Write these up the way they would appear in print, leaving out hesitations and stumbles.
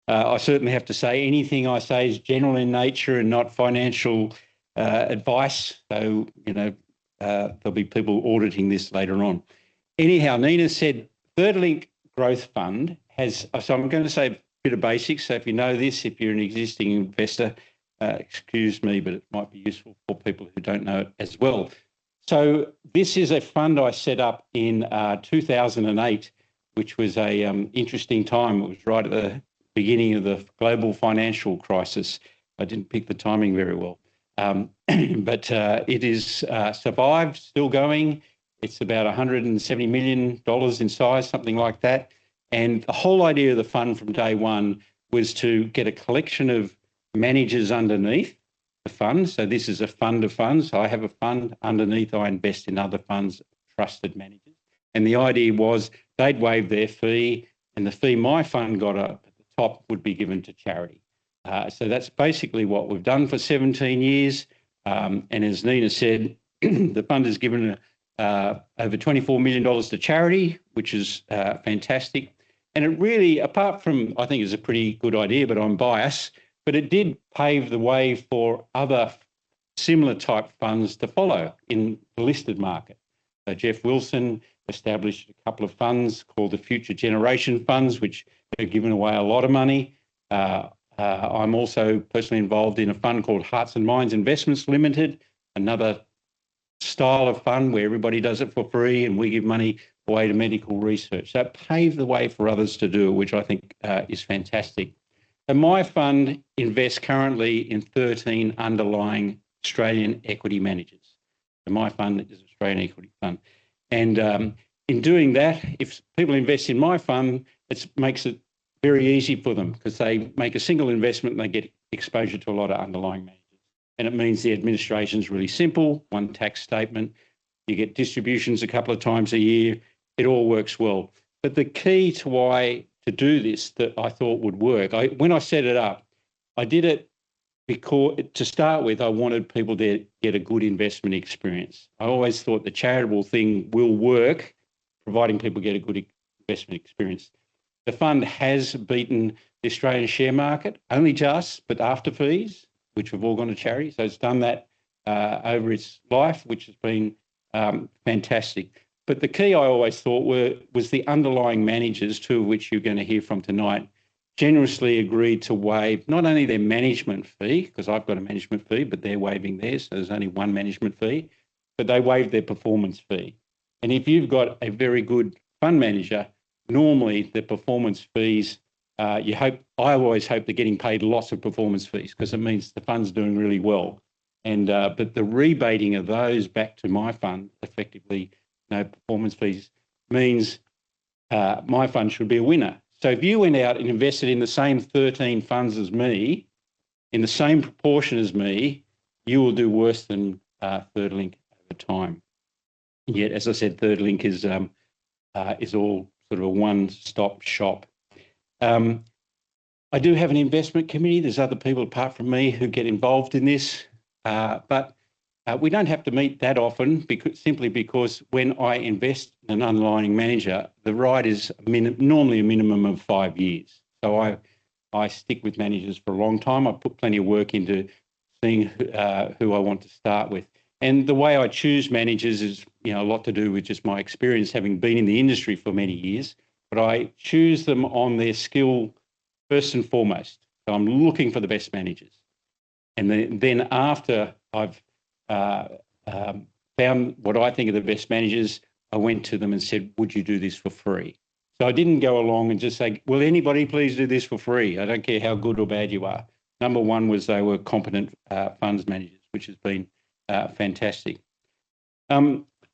I certainly have to say anything I say is general in nature and not financial advice. So, there'll be people auditing this later on. Anyhow, Nina said ThirdLink Growth Fund has, so I'm going to say a bit of basics. So if you know this, if you're an existing investor, excuse me, but it might be useful for people who don't know it as well. So this is a fund I set up in 2008, which was a interesting time. It was right at the beginning of the global financial crisis. I didn't pick the timing very well. But it is survived, still going. It's about $170 million in size, something like that. And the whole idea of the fund from day one was to get a collection of managers underneath the fund. So this is a fund of funds. I have a fund underneath. I invest in other funds, trusted managers. And the idea was they'd waive their fee, and the fee my fund got up at the top would be given to charity. So that's basically what we've done for 17 years. And as Nina said, the fund has given over $24 million to charity, which is fantastic. And it really, apart from, I think it's a pretty good idea, but I'm biased, but it did pave the way for other similar type funds to follow in the listed market. So Jeff Wilson established a couple of funds called the Future Generation Funds, which have given away a lot of money. I'm also personally involved in a fund called Hearts and Minds Investments Limited, another style of fund where everybody does it for free and we give money away to medical research. So it paved the way for others to do it, which I think is fantastic. So my fund invests currently in 13 underlying Australian equity managers. So my fund is Australian Equity Fund. And in doing that, if people invest in my fund, it makes it very easy for them because they make a single investment and they get exposure to a lot of underlying managers. And it means the administration is really simple, one tax statement, you get distributions a couple of times a year, it all works well. But the key to why to do this that I thought would work, when I set it up, I did it because to start with, I wanted people to get a good investment experience. I always thought the charitable thing will work, providing people get a good investment experience. The fund has beaten the Australian share market, only just, but after fees, which have all gone to charity. So it's done that over its life, which has been fantastic. But the key I always thought was the underlying managers, two of which you're going to hear from tonight, generously agreed to waive not only their management fee, because I've got a management fee, but they're waiving theirs, so there's only one management fee, but they waived their performance fee. And if you've got a very good fund manager, normally the performance fees, I always hope they're getting paid lots of performance fees because it means the fund's doing really well. And but the rebating of those back to my fund, effectively no performance fees, means my fund should be a winner. So if you went out and invested in the same 13 funds as me, in the same proportion as me, you will do worse than ThirdLink over time. Yet, as I said, ThirdLink is all sort of a one-stop shop. I do have an investment committee. There's other people apart from me who get involved in this, but we don't have to meet that often simply because when I invest in an underlying manager, the ride is normally a minimum of 5 years. So I stick with managers for a long time. I put plenty of work into seeing who I want to start with. And the way I choose managers is, a lot to do with just my experience having been in the industry for many years. But I choose them on their skill first and foremost. So I'm looking for the best managers. And then after I've found what I think are the best managers, I went to them and said, would you do this for free? So I didn't go along and just say, will anybody please do this for free? I don't care how good or bad you are. Number one was they were competent funds managers, which has been fantastic.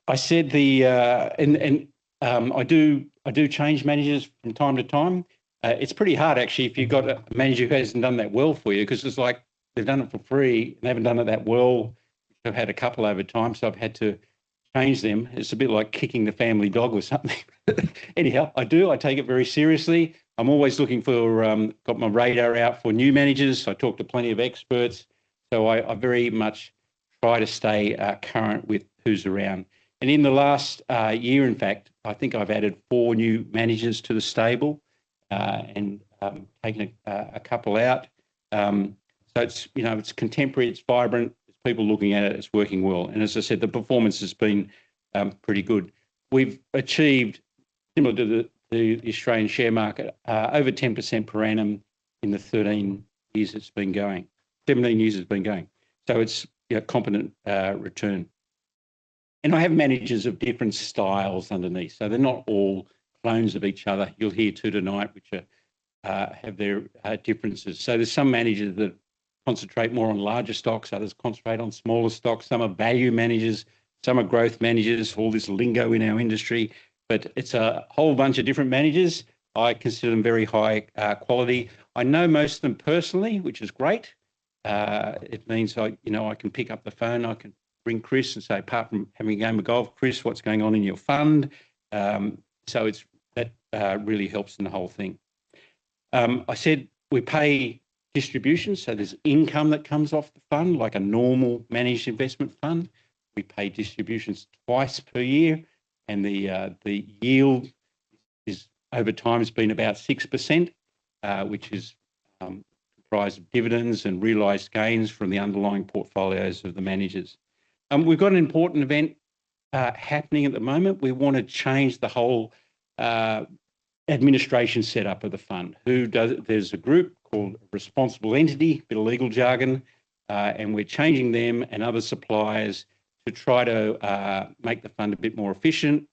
I said I do change managers from time to time. It's pretty hard actually if you've got a manager who hasn't done that well for you, because it's like they've done it for free and they haven't done it that well. I've had a couple over time, so I've had to change them. It's a bit like kicking the family dog or something. Anyhow, I take it very seriously. I'm always looking for, got my radar out for new managers. I talk to plenty of experts. So I very much try to stay current with who's around. And in the last year, in fact, I think I've added 4 new managers to the stable. and taken a couple out. So it's, it's contemporary, it's vibrant, there's people looking at it, it's working well. And as I said, the performance has been pretty good. We've achieved, similar to the Australian share market, over 10% per annum in the 13 years it's been going, 17 years it's been going. So it's a competent return. And I have managers of different styles underneath, so they're not all clones of each other. You'll hear two tonight, which have their differences. So there's some managers that concentrate more on larger stocks, others concentrate on smaller stocks. Some are value managers, some are growth managers, all this lingo in our industry, but it's a whole bunch of different managers. I consider them very high quality. I know most of them personally, which is great. It means I can pick up the phone, I can ring Chris and say, apart from having a game of golf, Chris, what's going on in your fund? So that really helps in the whole thing. I said we pay distributions, so there's income that comes off the fund, like a normal managed investment fund. We pay distributions twice per year, and the yield is over time has been about 6%, which is comprised of dividends and realised gains from the underlying portfolios of the managers. We've got an important event happening at the moment. We want to change the whole administration setup of the fund. There's a group called Responsible Entity, bit of legal jargon, and we're changing them and other suppliers to try to make the fund a bit more efficient,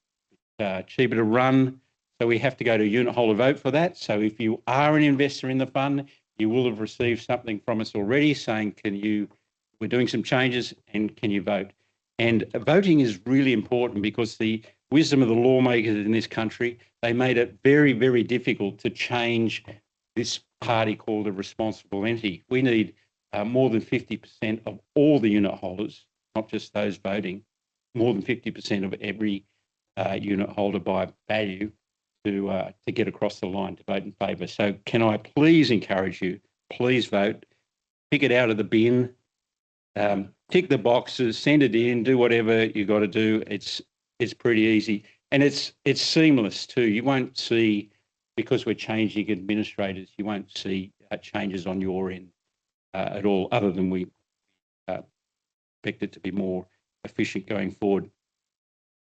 cheaper to run. So we have to go to a unit holder vote for that. So if you are an investor in the fund, you will have received something from us already saying, we're doing some changes and can you vote? And voting is really important because the wisdom of the lawmakers in this country, they made it very, very difficult to change this party called a responsible entity. We need more than 50% of all the unit holders, not just those voting, more than 50% of every unit holder by value to get across the line to vote in favour. So can I please encourage you, please vote, pick it out of the bin, tick the boxes, send it in, do whatever you got to do. It's pretty easy, and it's seamless too. You won't see, because we're changing administrators, you won't see changes on your end at all, other than we expect it to be more efficient going forward.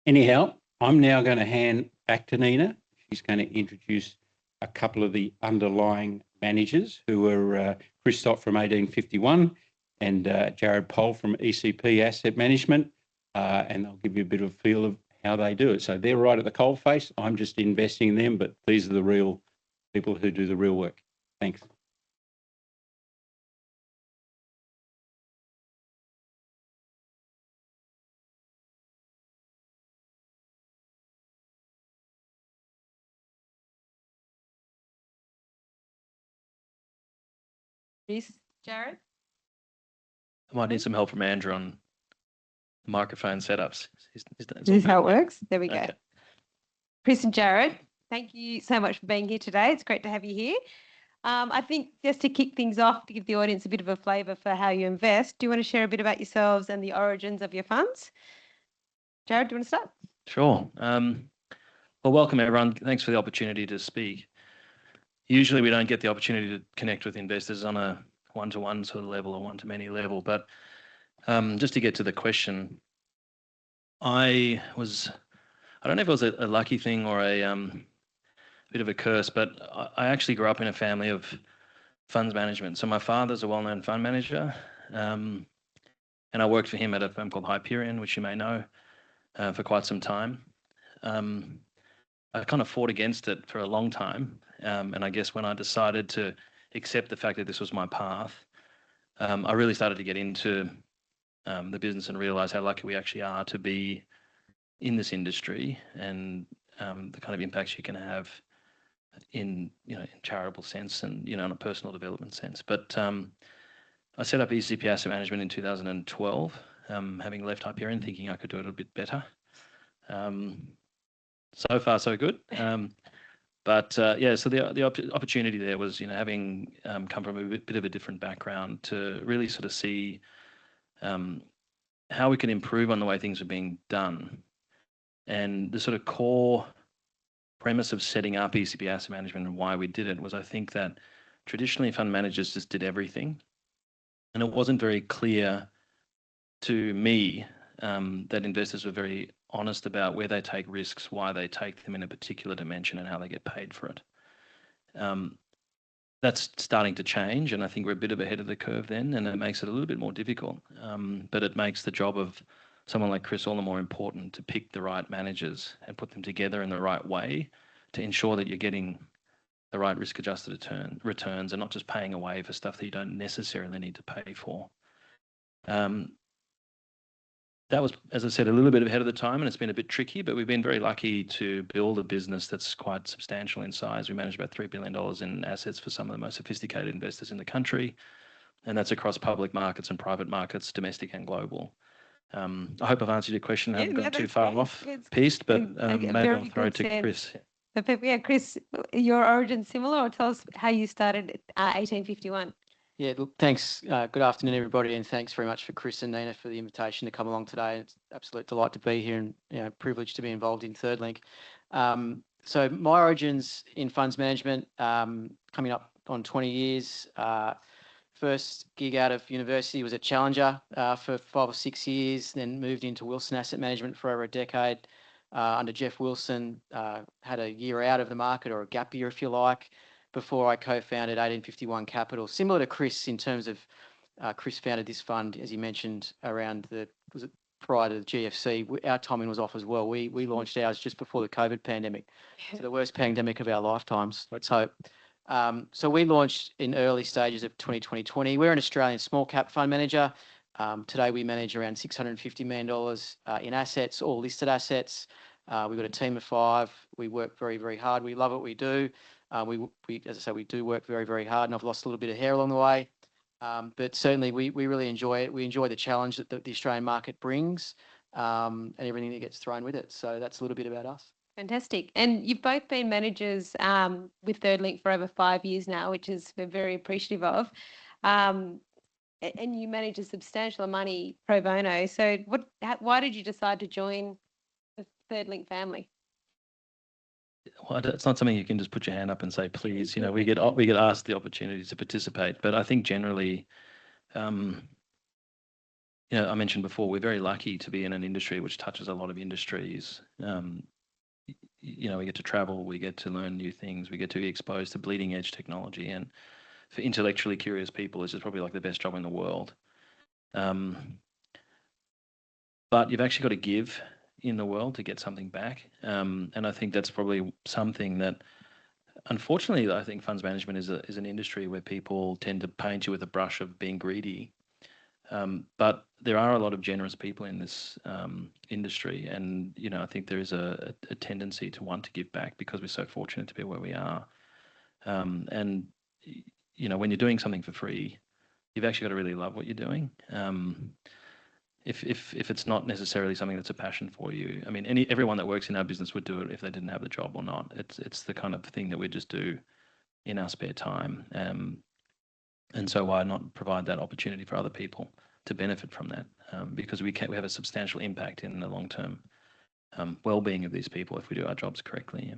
Anyhow, I'm now going to hand back to Nina. She's going to introduce a couple of the underlying managers who are Chris Cuffe from 1851 and Jared Poll from ECP Asset Management, and they'll give you a bit of a feel of how they do it. So they're right at the coalface. I'm just investing in them, but these are the real people who do the real work. Thanks. Chris, Jared? I might need some help from Andrew on microphone setups. Is this how it works? There we go. Okay. Chris and Jared, thank you so much for being here today. It's great to have you here. I think just to kick things off, to give the audience a bit of a flavour for how you invest, do you want to share a bit about yourselves and the origins of your funds? Jared, do you want to start? Sure. Well, welcome everyone. Thanks for the opportunity to speak. Usually we don't get the opportunity to connect with investors on a one-to-one sort of level or one-to-many level, but just to get to the question, I don't know if it was a lucky thing or a bit of a curse, but I actually grew up in a family of funds management. So my father's a well-known fund manager, and I worked for him at a firm called Hyperion, which you may know, for quite some time. I kind of fought against it for a long time, and I guess when I decided to accept the fact that this was my path, I really started to get into the business and realize how lucky we actually are to be in this industry and the kind of impacts you can have in charitable sense and in a personal development sense. But I set up ECP Asset Management in 2012, having left Hyperion, thinking I could do it a bit better. So far, so good. But so the opportunity there was, having come from a bit of a different background, to really sort of see how we can improve on the way things are being done. And the sort of core premise of setting up ECP Asset Management and why we did it was I think that traditionally fund managers just did everything. And it wasn't very clear to me that investors were very honest about where they take risks, why they take them in a particular dimension, and how they get paid for it. That's starting to change, and I think we're a bit ahead of the curve then, and it makes it a little bit more difficult. But it makes the job of someone like Chris all the more important to pick the right managers and put them together in the right way to ensure that you're getting the right risk-adjusted returns and not just paying away for stuff that you don't necessarily need to pay for. That was, as I said, a little bit ahead of the time, and it's been a bit tricky, but we've been very lucky to build a business that's quite substantial in size. We manage about $3 billion in assets for some of the most sophisticated investors in the country, and that's across public markets and private markets, domestic and global. I hope I've answered your question. I haven't gone too far off piste, but maybe I'll throw it to Chris. Yeah, Chris, your origin similar, or tell us how you started at 1851? Yeah, look, thanks. Good afternoon, everybody, and thanks very much for Chris and Nina for the invitation to come along today. It's an absolute delight to be here and privileged to be involved in ThirdLink. So my origins in funds management, coming up on 20 years. First gig out of university was at Challenger for 5 or 6 years, then moved into Wilson Asset Management for over a decade. Under Jeff Wilson, had a year out of the market, or a gap year if you like, before I co-founded 1851 Capital. Similar to Chris in terms of Chris founded this fund, as you mentioned, around prior to the GFC. Our timing was off as well. We launched ours just before the COVID pandemic, so the worst pandemic of our lifetimes, let's hope. So we launched in early stages of 2020. We're an Australian small cap fund manager. Today we manage around $650 million in assets, all listed assets. We've got a team of 5. We work very, very hard. We love what we do. We, as I say, we do work very, very hard, and I've lost a little bit of hair along the way. But certainly we really enjoy it. We enjoy the challenge that the Australian market brings, and everything that gets thrown with it. So that's a little bit about us. Fantastic. And you've both been managers with ThirdLink for over 5 years now, which is we're very appreciative of. And you manage a substantial amount of money pro bono. So why did you decide to join the ThirdLink family? Well, it's not something you can just put your hand up and say, please. We get asked the opportunity to participate, but I think generally, I mentioned before, we're very lucky to be in an industry which touches a lot of industries. We get to travel, we get to learn new things, we get to be exposed to bleeding edge technology, and for intellectually curious people, this is probably like the best job in the world. But you've actually got to give in the world to get something back. And I think that's probably something that, unfortunately, I think funds management is an industry where people tend to paint you with a brush of being greedy. But there are a lot of generous people in this industry, and I think there is a tendency to want to give back because we're so fortunate to be where we are. And when you're doing something for free, you've actually got to really love what you're doing. If it's not necessarily something that's a passion for you, I mean, everyone that works in our business would do it if they didn't have the job or not. It's the kind of thing that we just do in our spare time. And so why not provide that opportunity for other people to benefit from that? Because we have a substantial impact in the long-term well-being of these people if we do our jobs correctly.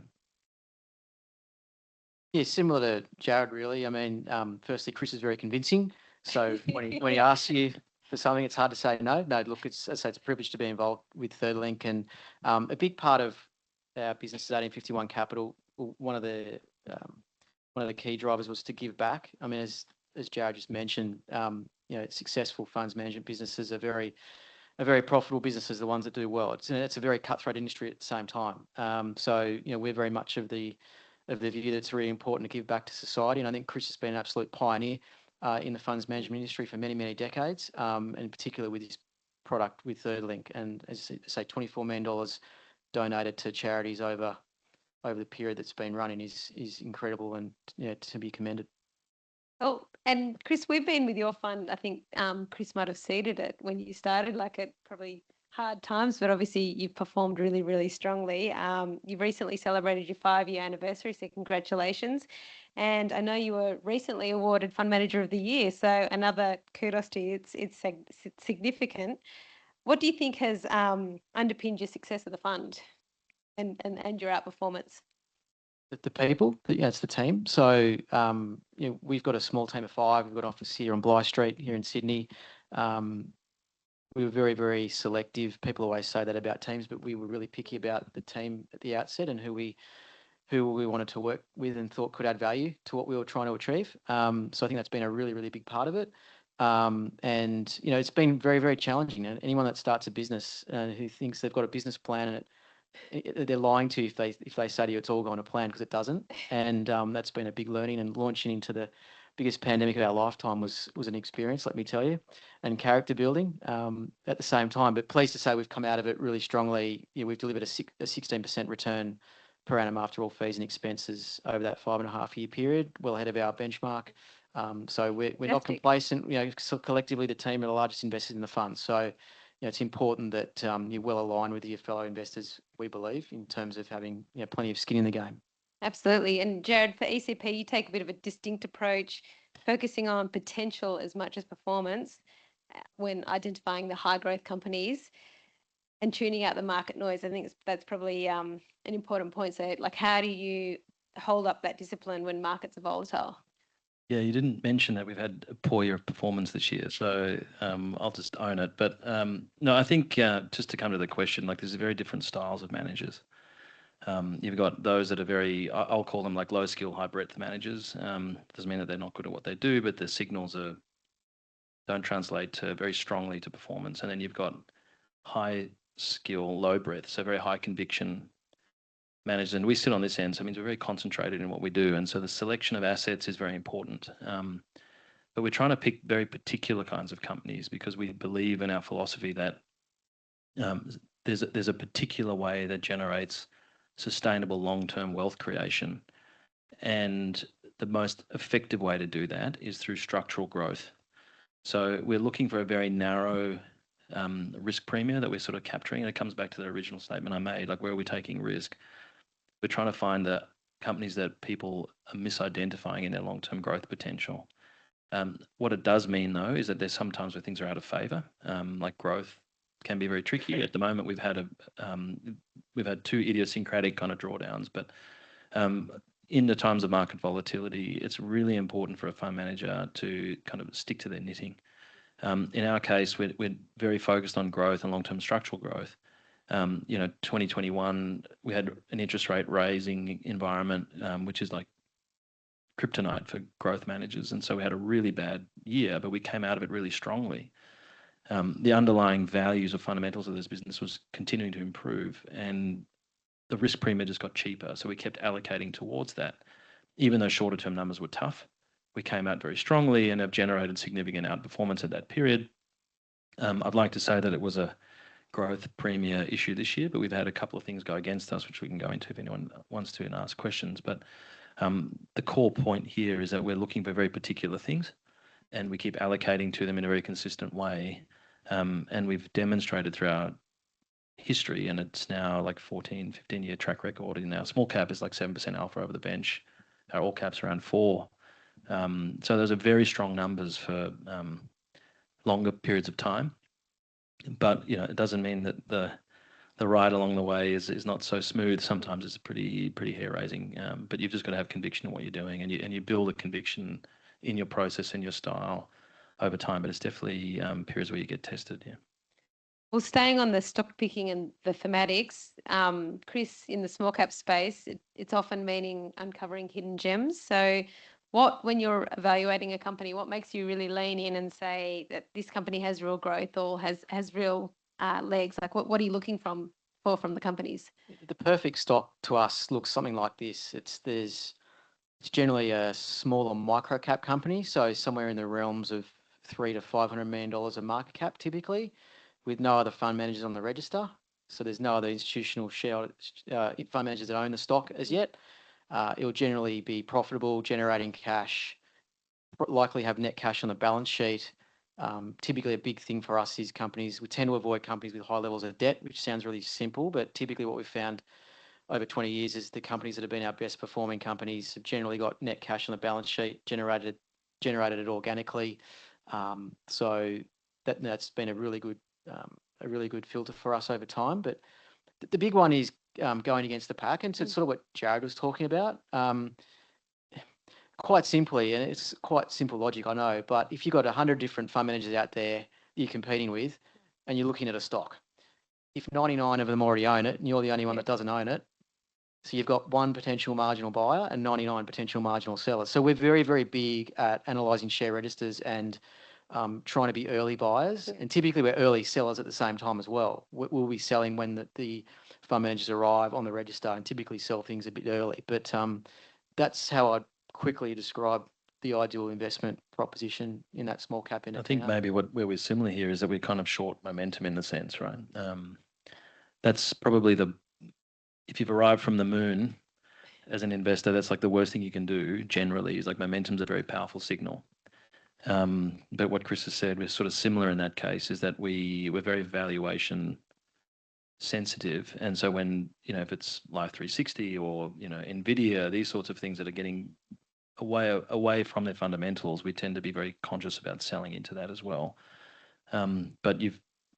Yeah, similar to Jared, really. I mean, firstly, Chris is very convincing. So when he asks you for something, it's hard to say no. No, look, it's a privilege to be involved with ThirdLink, and a big part of our business at 1851 Capital. One of the key drivers was to give back. I mean, as Jared just mentioned, successful funds management businesses are very profitable businesses, the ones that do well. It's a very cutthroat industry at the same time. So we're very much of the view that it's really important to give back to society, and I think Chris has been an absolute pioneer in the funds management industry for many, many decades, and in particular with his product with ThirdLink. And as I say, $24 million donated to charities over the period that's been running is incredible, and to be commended. Oh, and Chris, we've been with your fund. I think Chris might have seeded it when you started, like at probably hard times, but obviously you've performed really, really strongly. You've recently celebrated your 5-year anniversary, so congratulations. And I know you were recently awarded Fund Manager of the Year, so another kudos to you. It's significant. What do you think has underpinned your success of the fund and your outperformance? the people. Yeah, it's the team. So we've got a small team of 5. We've got an office here on Bligh Street here in Sydney. We were very, very selective. People always say that about teams, but we were really picky about the team at the outset and who we wanted to work with and thought could add value to what we were trying to achieve. So I think that's been a really, really big part of it. And it's been very, very challenging. And anyone that starts a business who thinks they've got a business plan and they're lying to you if they say to you it's all going to plan, because it doesn't. And that's been a big learning, and launching into the biggest pandemic of our lifetime was an experience, let me tell you, and character building at the same time. But pleased to say we've come out of it really strongly. We've delivered a 16% return per annum after all fees and expenses over that 5.5-year period, well ahead of our benchmark. So we're not complacent. So collectively the team are the largest investors in the fund. So it's important that you're well aligned with your fellow investors, we believe, in terms of having plenty of skin in the game. Absolutely. And Jared, for ECP, you take a bit of a distinct approach, focusing on potential as much as performance when identifying the high growth companies and tuning out the market noise. I think that's probably an important point. So, how do you hold up that discipline when markets are volatile? Yeah, you didn't mention that we've had a poor year of performance this year, so I'll just own it. But no, I think just to come to the question, there's very different styles of managers. You've got those that are I'll call them low skill, high breadth managers. Doesn't mean that they're not good at what they do, but the signals don't translate very strongly to performance. And then you've got high skill, low breadth, so very high conviction managers, and we sit on this end, so it means we're very concentrated in what we do, and so the selection of assets is very important. But we're trying to pick very particular kinds of companies because we believe in our philosophy that there's a particular way that generates sustainable long-term wealth creation, and the most effective way to do that is through structural growth. So we're looking for a very narrow risk premium that we're sort of capturing, and it comes back to the original statement I made, where are we taking risk? We're trying to find the companies that people are misidentifying in their long-term growth potential. What it does mean, though, is that there's sometimes where things are out of favour, like growth can be very tricky. At the moment, we've had 2 idiosyncratic kind of drawdowns, but in the times of market volatility, it's really important for a fund manager to kind of stick to their knitting. In our case, we're very focused on growth and long-term structural growth. 2021, we had an interest rate raising environment, which is like kryptonite for growth managers. And so we had a really bad year, but we came out of it really strongly. The underlying values or fundamentals of this business was continuing to improve, and the risk premium just got cheaper. So we kept allocating towards that. Even though shorter term numbers were tough, we came out very strongly and have generated significant outperformance at that period. I'd like to say that it was a growth premium issue this year, but we've had a couple of things go against us, which we can go into if anyone wants to and ask questions. But the core point here is that we're looking for very particular things, and we keep allocating to them in a very consistent way. And we've demonstrated throughout history, and it's now 14, 15-year track record. In our small cap is 7% alpha over the bench. Our all caps around 4. So those are very strong numbers for longer periods of time. But it doesn't mean that the ride along the way is not so smooth. Sometimes it's pretty hair raising. But you've just got to have conviction in what you're doing, and you build a conviction in your process and your style over time. But it's definitely periods where you get tested. Yeah. Well, staying on the stock picking and the thematics, Chris, in the small cap space, it's often meaning uncovering hidden gems. So when you're evaluating a company, what makes you really lean in and say that this company has real growth or has real legs? What are you looking for from the companies? The perfect stock to us looks something like this. It's generally a smaller micro cap company, so somewhere in the realms of $300 to $500 million of market cap typically, with no other fund managers on the register. So there's no other institutional fund managers that own the stock as yet. It will generally be profitable, generating cash, likely have net cash on the balance sheet. Typically a big thing for us is we tend to avoid companies with high levels of debt, which sounds really simple, but typically what we've found over 20 years is the companies that have been our best performing companies have generally got net cash on the balance sheet, generated it organically. So that's been a really good filter for us over time. But the big one is going against the pack. And so it's sort of what Jared was talking about. Quite simply, and it's quite simple logic, I know, but if you've got 100 different fund managers out there you're competing with and you're looking at a stock, if 99 of them already own it and you're the only one that doesn't own it, so you've got one potential marginal buyer and 99 potential marginal sellers. So we're very, very big at analysing share registers and trying to be early buyers. And typically we're early sellers at the same time as well. We'll be selling when the fund managers arrive on the register and typically sell things a bit early. But that's how I'd quickly describe the ideal investment proposition in that small cap index. I think maybe where we're similar here is that we're kind of short momentum in the sense, right? That's probably if you've arrived from the moon as an investor, that's like the worst thing you can do generally, is like momentum's a very powerful signal. But what Chris has said, we're sort of similar in that case, is that we're very valuation sensitive. And so when, if it's Life 360 or, NVIDIA, these sorts of things that are getting away from their fundamentals, we tend to be very conscious about selling into that as well. But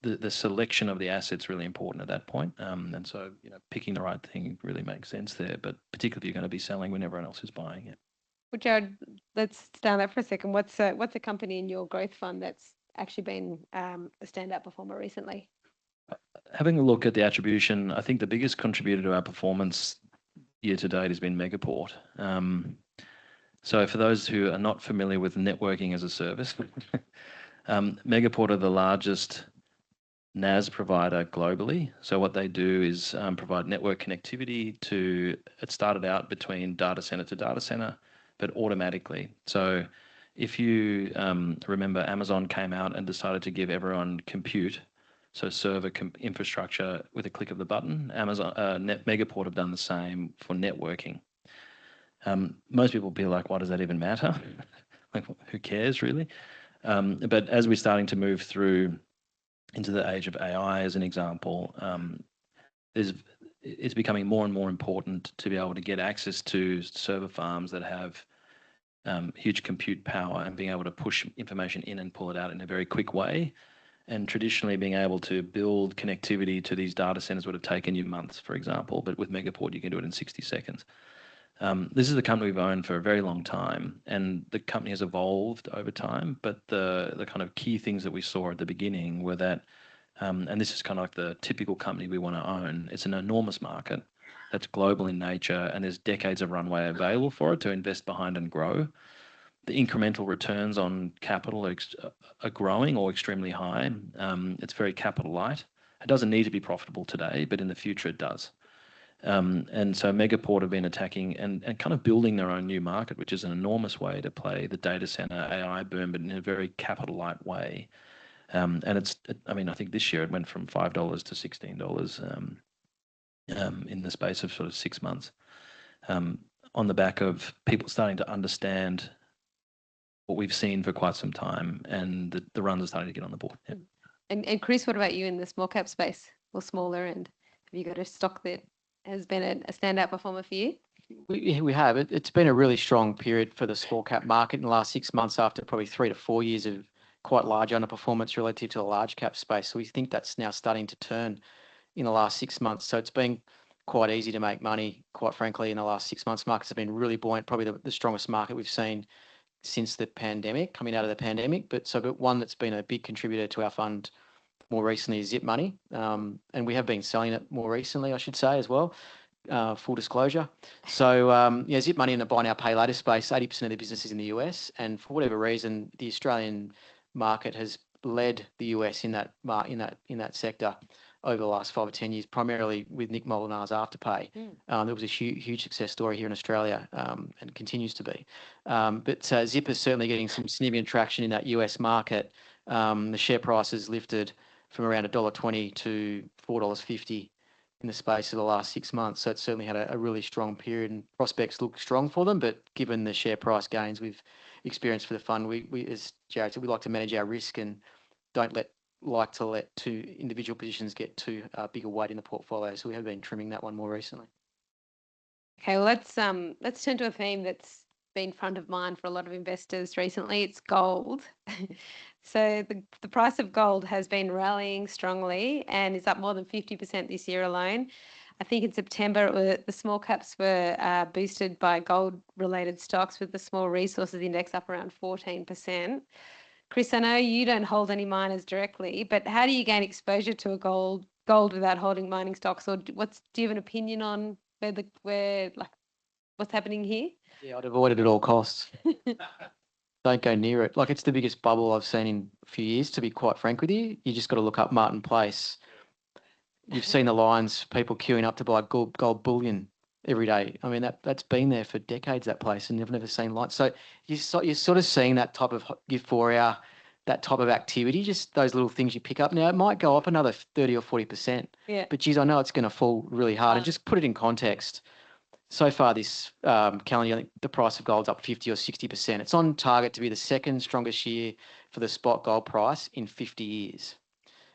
the selection of the assets really important at that point. And so, picking the right thing really makes sense there, but particularly if you're going to be selling when everyone else is buying it. Well, Jared, let's stand up for a second. What's a company in your growth fund that's actually been a standout performer recently? Having a look at the attribution, I think the biggest contributor to our performance year to date has been Megaport. So for those who are not familiar with networking as a service, Megaport are the largest NAS provider globally. So what they do is provide network connectivity it started out between data center to data center, but automatically. So if you remember, Amazon came out and decided to give everyone compute, so server infrastructure with a click of the button. Megaport have done the same for networking. Most people will be like, why does that even matter? Like, who cares really? But as we're starting to move through into the age of AI, as an example, it's becoming more and more important to be able to get access to server farms that have huge compute power and being able to push information in and pull it out in a very quick way. And traditionally being able to build connectivity to these data centers would have taken you months, for example, but with Megaport, you can do it in 60 seconds. This is a company we've owned for a very long time, and the company has evolved over time, but the kind of key things that we saw at the beginning were that, and this is kind of like the typical company we want to own, it's an enormous market that's global in nature, and there's decades of runway available for it to invest behind and grow. The incremental returns on capital are growing or extremely high. It's very capital light. It doesn't need to be profitable today, but in the future it does. And so Megaport have been attacking and kind of building their own new market, which is an enormous way to play the data center AI boom, but in a very capital light way. And I think this year it went from $5 to $16 in the space of sort of 6 months, on the back of people starting to understand what we've seen for quite some time, and the runs are starting to get on the board. Yeah. And Chris, what about you in the small cap space or smaller end? Have you got a stock that has been a standout performer for you? We have. It's been a really strong period for the small cap market in the last 6 months after probably 3 to 4 years of quite large underperformance relative to the large cap space. So we think that's now starting to turn in the last 6 months. So it's been quite easy to make money, quite frankly, in the last 6 months. Markets have been really buoyant, probably the strongest market we've seen since the pandemic, coming out of the pandemic. But one that's been a big contributor to our fund more recently is Zip Money. And we have been selling it more recently, I should say, as well. Full disclosure. So Zip Money in the buy now, pay later space, 80% of the business is in the US. And for whatever reason, the Australian market has led the US in that sector over the last 5 or 10 years, primarily with Nick Molinar's Afterpay. There was a huge success story here in Australia, and continues to be. But Zip is certainly getting some significant traction in that US market. The share price has lifted from around $1.20 to $4.50 in the space of the last 6 months. So it's certainly had a really strong period, and prospects look strong for them. But given the share price gains we've experienced for the fund, we as Jared said, we like to manage our risk and don't like to let two individual positions get too big a weight in the portfolio. So we have been trimming that one more recently. Okay, well, let's turn to a theme that's been front of mind for a lot of investors recently. It's gold. So the price of gold has been rallying strongly and is up more than 50% this year alone. I think in September, the small caps were boosted by gold-related stocks, with the small resources index up around 14%. Chris, I know you don't hold any miners directly, but how do you gain exposure to a gold without holding mining stocks, or do you have an opinion on what's happening here? Yeah, I'd avoid it at all costs. Don't go near it. Like, it's the biggest bubble I've seen in a few years, to be quite frank with you. You just got to look up Martin Place. You've seen the lines, people queuing up to buy gold bullion every day. I mean, that's been there for decades, that place, and they've never seen light. So you're sort of seeing that type of euphoria, that type of activity, just those little things you pick up. Now, it might go up another 30 or 40%. Yeah. But geez, I know it's going to fall really hard. And just put it in context, so far this calendar year, I think the price of gold's up 50 or 60%. It's on target to be the second strongest year for the spot gold price in 50 years.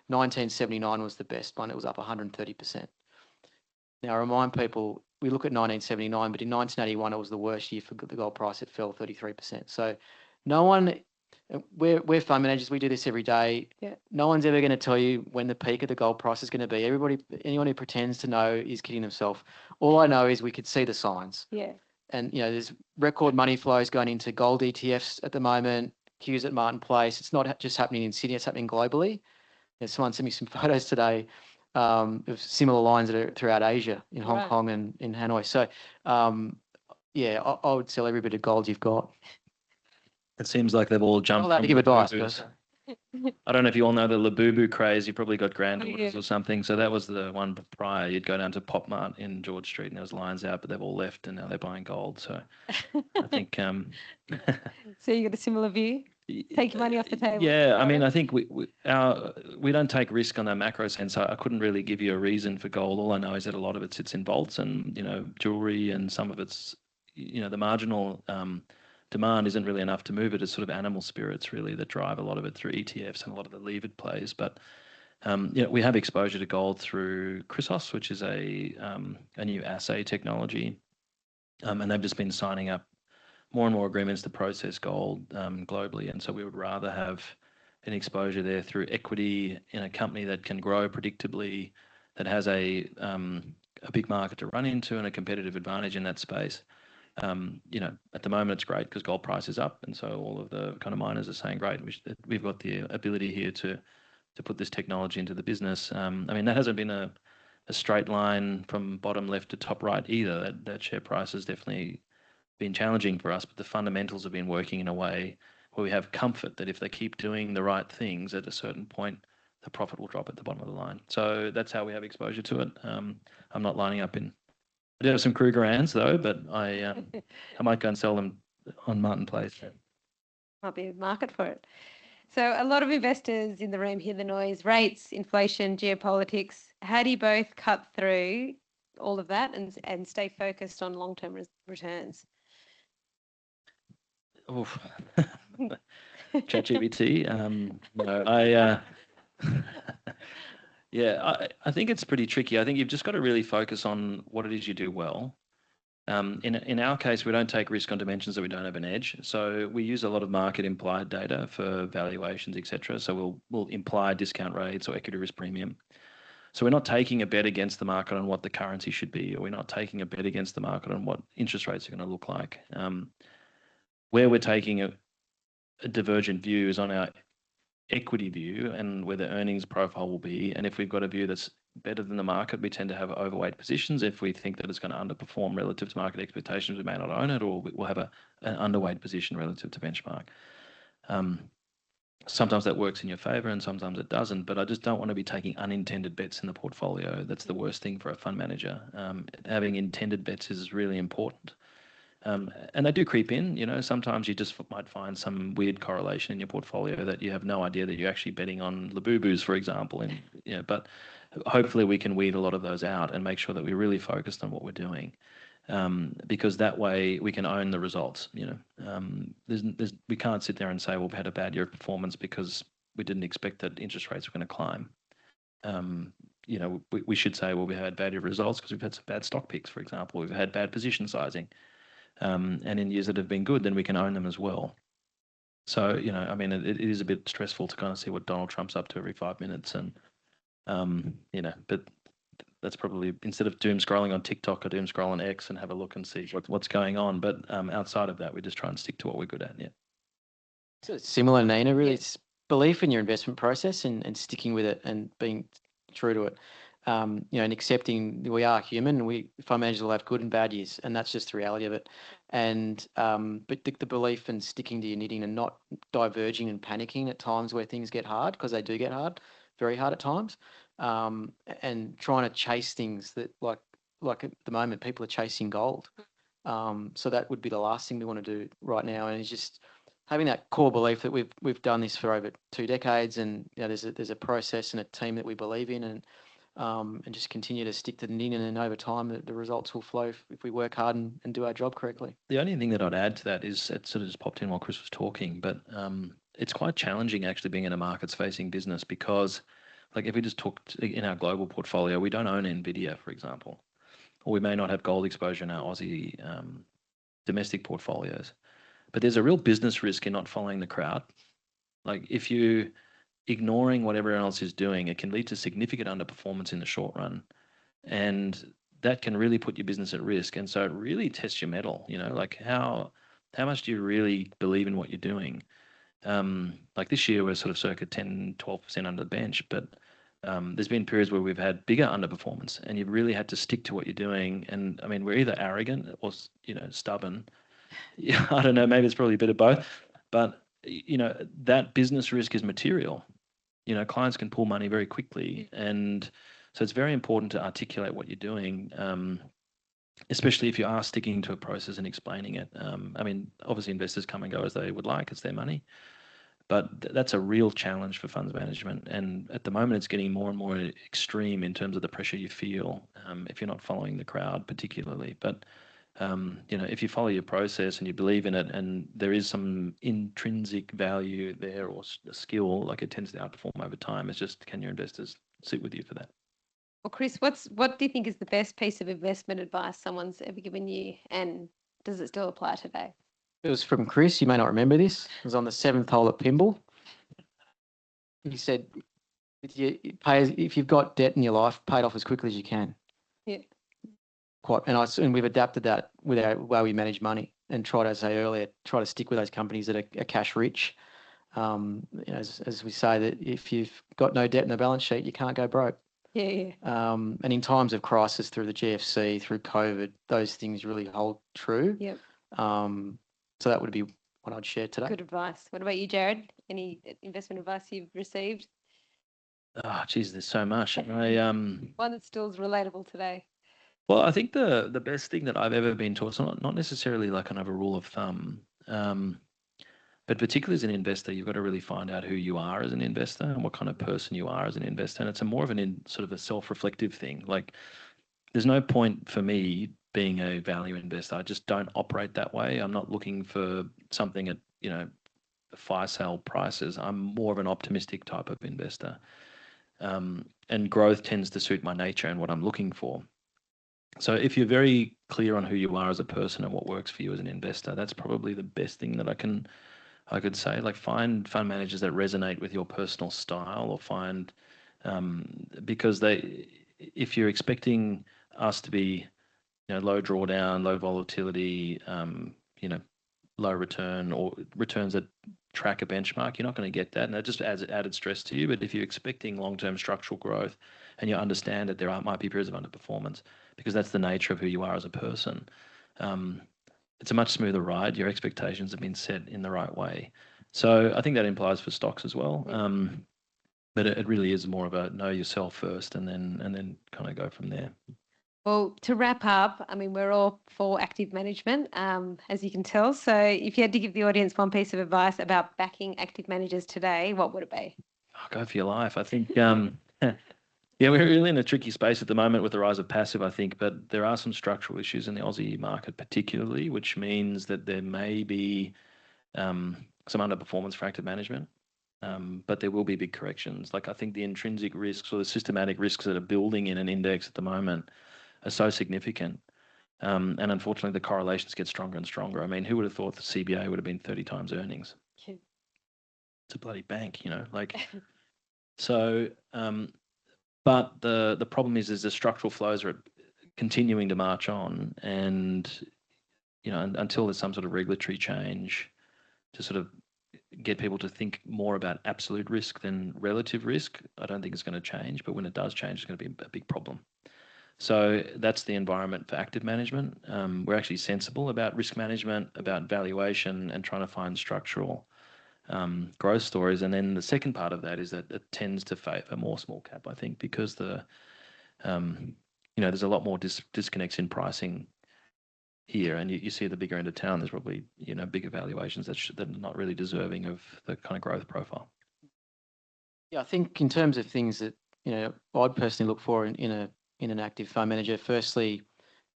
1979 was the best one. It was up 130%. Now, I remind people, we look at 1979, but in 1981, it was the worst year for the gold price. It fell 33%. So no one, we're fund managers. We do this every day. Yeah. No one's ever going to tell you when the peak of the gold price is going to be. Anyone who pretends to know is kidding themselves. All I know is we could see the signs. Yeah. And, there's record money flows going into gold ETFs at the moment, queues at Martin Place. It's not just happening in Sydney, it's happening globally. Someone sent me some photos today of similar lines that are throughout Asia, in Hong Kong and in Hanoi. So, I would sell every bit of gold you've got. It seems like they've all jumped. I'm allowed to give advice, but I don't know if you all know the Labubu craze. You probably got granddaughters or something. So that was the one prior. You'd go down to Pop Mart in George Street and there was lines out, but they've all left and now they're buying gold. So I think. So you got a similar view? Take your money off the table. Yeah, I mean, I think we don't take risk on that macro sense. I couldn't really give you a reason for gold. All I know is that a lot of it sits in vaults and jewelry, and some of it's the marginal demand isn't really enough to move it. It's sort of animal spirits really that drive a lot of it through ETFs and a lot of the levered plays. But we have exposure to gold through Chrysos, which is a new assay technology, and they've just been signing up more and more agreements to process gold globally. And so we would rather have an exposure there through equity in a company that can grow predictably, that has a big market to run into and a competitive advantage in that space. At the moment it's great because gold price is up, and so all of the kind of miners are saying, great, we've got the ability here to put this technology into the business. I mean, that hasn't been a straight line from bottom left to top right either. That share price has definitely been challenging for us, but the fundamentals have been working in a way where we have comfort that if they keep doing the right things, at a certain point, the profit will drop at the bottom of the line. So that's how we have exposure to it. I'm not lining up in. I do have some Krugerrands though, but I might go and sell them on Martin Place. Might be a market for it. So a lot of investors in the room hear the noise: rates, inflation, geopolitics. How do you both cut through all of that and stay focused on long-term returns? Oh, ChatGPT. I think it's pretty tricky. I think you've just got to really focus on what it is you do well. In our case, we don't take risk on dimensions that we don't have an edge. So we use a lot of market implied data for valuations, etc. So we'll imply discount rates or equity risk premium. So we're not taking a bet against the market on what the currency should be, or we're not taking a bet against the market on what interest rates are going to look like. Where we're taking a divergent view is on our equity view and where the earnings profile will be. And if we've got a view that's better than the market, we tend to have overweight positions. If we think that it's going to underperform relative to market expectations, we may not own it, or we'll have an underweight position relative to benchmark. Sometimes that works in your favor and sometimes it doesn't, but I just don't want to be taking unintended bets in the portfolio. That's the worst thing for a fund manager. Having intended bets is really important. And they do creep in, sometimes you just might find some weird correlation in your portfolio that you have no idea that you're actually betting on Labubus, for example. But hopefully we can weed a lot of those out and make sure that we're really focused on what we're doing. Because that way we can own the results. We can't sit there and say, well, we had a bad year of performance because we didn't expect that interest rates were going to climb. We should say, well, we had bad year results because we've had some bad stock picks, for example. We've had bad position sizing. And in years that have been good, then we can own them as well. So, it is a bit stressful to kind of see what Donald Trump's up to every 5 minutes. And, but that's probably, instead of doom scrolling on TikTok, or doom scroll on X and have a look and see what's going on. But outside of that, we just try and stick to what we're good at. Yeah. So it's similar, Nina. Really, it's belief in your investment process and sticking with it and being true to it. And accepting we are human. Fund managers will have good and bad years, and that's just the reality of it. And but the belief and sticking to your knitting and not diverging and panicking at times where things get hard, because they do get hard, very hard at times. And trying to chase things that like at the moment people are chasing gold. So that would be the last thing we want to do right now, and it's just having that core belief that we've done this for over 2 decades, and there's a process and a team that we believe in, and just continue to stick to the knitting, and over time the results will flow if we work hard and do our job correctly. The only thing that I'd add to that is, it sort of just popped in while Chris was talking, but it's quite challenging actually being in a markets facing business, because like if we just talk in our global portfolio, we don't own Nvidia, for example, or we may not have gold exposure in our Aussie domestic portfolios. But there's a real business risk in not following the crowd. Like if you ignoring what everyone else is doing, it can lead to significant underperformance in the short run. And that can really put your business at risk. And so it really tests your mettle, like how much do you really believe in what you're doing? Like this year, we're sort of circa 10, 12% under the bench, but there's been periods where we've had bigger underperformance, and you've really had to stick to what you're doing. And I mean, we're either arrogant or, stubborn. Yeah, I don't know, maybe it's probably a bit of both, but that business risk is material. Clients can pull money very quickly, and so it's very important to articulate what you're doing, especially if you are sticking to a process and explaining it. I mean, obviously investors come and go as they would like, it's their money, but that's a real challenge for funds management, and at the moment it's getting more and more extreme in terms of the pressure you feel if you're not following the crowd particularly. But if you follow your process and you believe in it, and there is some intrinsic value there or a skill, like it tends to outperform over time. It's just, can your investors sit with you for that? Well, Chris, what do you think is the best piece of investment advice someone's ever given you, and does it still apply today? It was from Chris. You may not remember this. It was on the 7th hole at Pimble. He said, if you've got debt in your life, pay it off as quickly as you can. Yeah. And we've adapted that with our way we manage money, and try to stick with those companies that are cash rich. As we say, that if you've got no debt in the balance sheet, you can't go broke. Yeah. And in times of crisis, through the GFC, through COVID, those things really hold true. Yep. So that would be what I'd share today. Good advice. What about you, Jared? Any investment advice you've received? Oh, geez, there's so much. One that still is relatable today. Well, I think the best thing that I've ever been taught, so not necessarily like kind of a rule of thumb, but particularly as an investor, you've got to really find out who you are as an investor and what kind of person you are as an investor. And it's more of sort of a self-reflective thing. Like there's no point for me being a value investor. I just don't operate that way. I'm not looking for something at, fire sale prices. I'm more of an optimistic type of investor. And growth tends to suit my nature and what I'm looking for. So if you're very clear on who you are as a person and what works for you as an investor, that's probably the best thing that I could say. Like find fund managers that resonate with your personal style, or find because if you're expecting us to be, low drawdown, low volatility, low return, or returns that track a benchmark, you're not going to get that, and that just adds added stress to you. But if you're expecting long-term structural growth, and you understand that might be periods of underperformance, because that's the nature of who you are as a person, it's a much smoother ride. Your expectations have been set in the right way. So I think that implies for stocks as well. But it really is more of a know yourself first, and then kind of go from there. Well, to wrap up, I mean, we're all for active management, as you can tell. So if you had to give the audience one piece of advice about backing active managers today, what would it be? Oh, go for your life. I think, yeah, we're really in a tricky space at the moment with the rise of passive, I think, but there are some structural issues in the Aussie market particularly, which means that there may be some underperformance for active management, but there will be big corrections. Like I think the intrinsic risks or the systematic risks that are building in an index at the moment are so significant. And unfortunately, the correlations get stronger and stronger. I mean, who would have thought the CBA would have been 30 times earnings? Yeah. It's a bloody bank, like. So But the problem is the structural flows are continuing to march on, and until there's some sort of regulatory change to sort of get people to think more about absolute risk than relative risk, I don't think it's going to change. But when it does change, it's going to be a big problem. So that's the environment for active management. We're actually sensible about risk management, about valuation, and trying to find structural growth stories. And then the second part of that is that it tends to favour more small cap, I think, because there's a lot more disconnects in pricing here, and you see at the bigger end of town, there's probably bigger valuations that are not really deserving of the kind of growth profile. Yeah, I think in terms of things that I'd personally look for in an active fund manager. Firstly,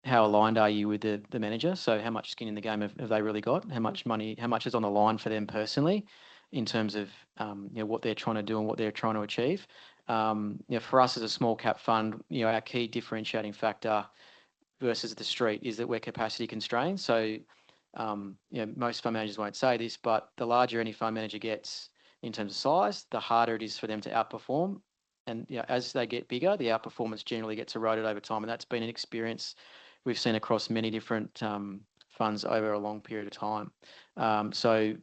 how aligned are you with the manager? So how much skin in the game have they really got? How much money? How much is on the line for them personally, in terms of what they're trying to do and what they're trying to achieve? For us as a small cap fund, our key differentiating factor versus the street is that we're capacity constrained. So most fund managers won't say this, but the larger any fund manager gets in terms of size, the harder it is for them to outperform. And as they get bigger, the outperformance generally gets eroded over time, and that's been an experience we've seen across many different funds over a long period of time. So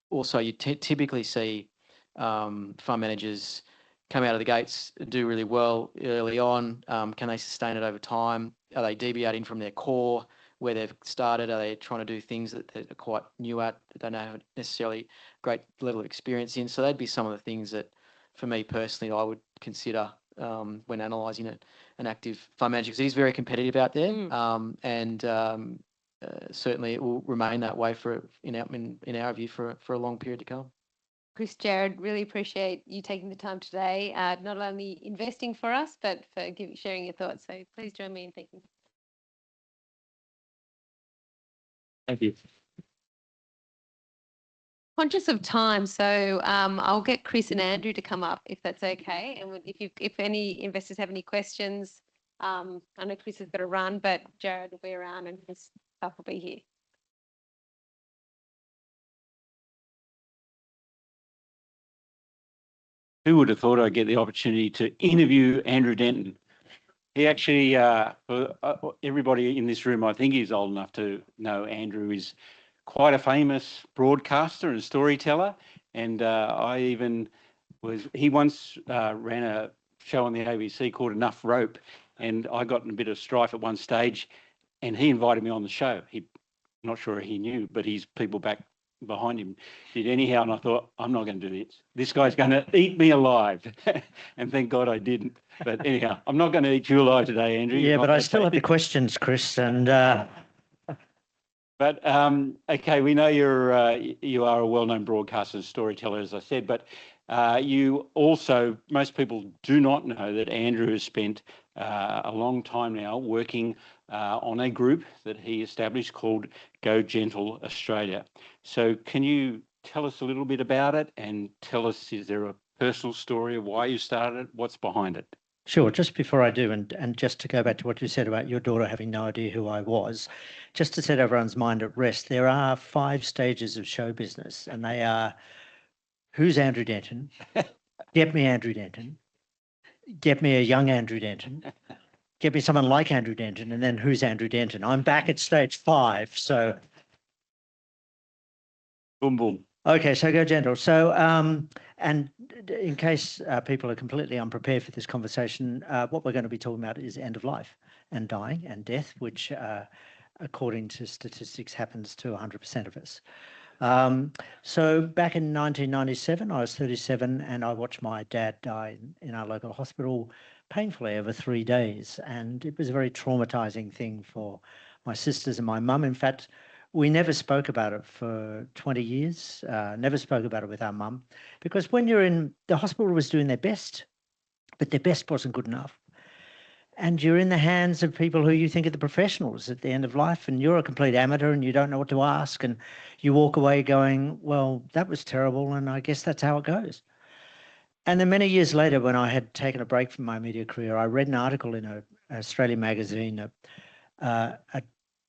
also you typically see fund managers come out of the gates, do really well early on. Can they sustain it over time? Are they deviating from their core where they've started? Are they trying to do things that they're quite new at, that don't have necessarily great level of experience in? So that'd be some of the things that, for me personally, I would consider when analysing an active fund manager, because it is very competitive out there, and certainly it will remain that way in our view for a long period to come. Chris, Jared, really appreciate you taking the time today, not only investing for us, but for sharing your thoughts. So please join me in thanking. Thank you. Conscious of time, so I'll get Chris and Andrew to come up if that's okay. And if any investors have any questions, I know Chris has got to run, but Jared will be around and his stuff will be here. Who would have thought I'd get the opportunity to interview Andrew Denton? He actually, for everybody in this room, I think he's old enough to know Andrew is quite a famous broadcaster and storyteller. And he once ran a show on the ABC called Enough Rope, and I got in a bit of strife at one stage, and he invited me on the show. I'm not sure he knew, but his people back behind him did anyhow, and I thought, I'm not going to do this. This guy's going to eat me alive. And thank God I didn't. But anyhow, I'm not going to eat you alive today, Andrew. Yeah, but I still have the questions, Chris, and... But okay, we know you are a well-known broadcaster and storyteller, as I said, but you also, most people do not know that Andrew has spent a long time now working on a group that he established called Go Gentle Australia. So can you tell us a little bit about it, and tell us, is there a personal story of why you started it? What's behind it? Sure. Just before I do, and just to go back to what you said about your daughter having no idea who I was, just to set everyone's mind at rest, there are 5 stages of show business, and they are: who's Andrew Denton? Get me Andrew Denton. Get me a young Andrew Denton. Get me someone like Andrew Denton, and then who's Andrew Denton? I'm back at stage 5, so... Boom, boom. Okay, so Go Gentle. So, and in case people are completely unprepared for this conversation, what we're going to be talking about is end of life and dying and death, which, according to statistics, happens to 100% of us. So back in 1997, I was 37, and I watched my dad die in our local hospital painfully over 3 days. And it was a very traumatizing thing for my sisters and my mum. In fact, we never spoke about it for 20 years, never spoke about it with our mum, because when you're in, the hospital was doing their best, but their best wasn't good enough. And you're in the hands of people who you think are the professionals at the end of life, and you're a complete amateur and you don't know what to ask, and you walk away going, well, that was terrible, and I guess that's how it goes. And then many years later, when I had taken a break from my media career, I read an article in an Australian magazine, a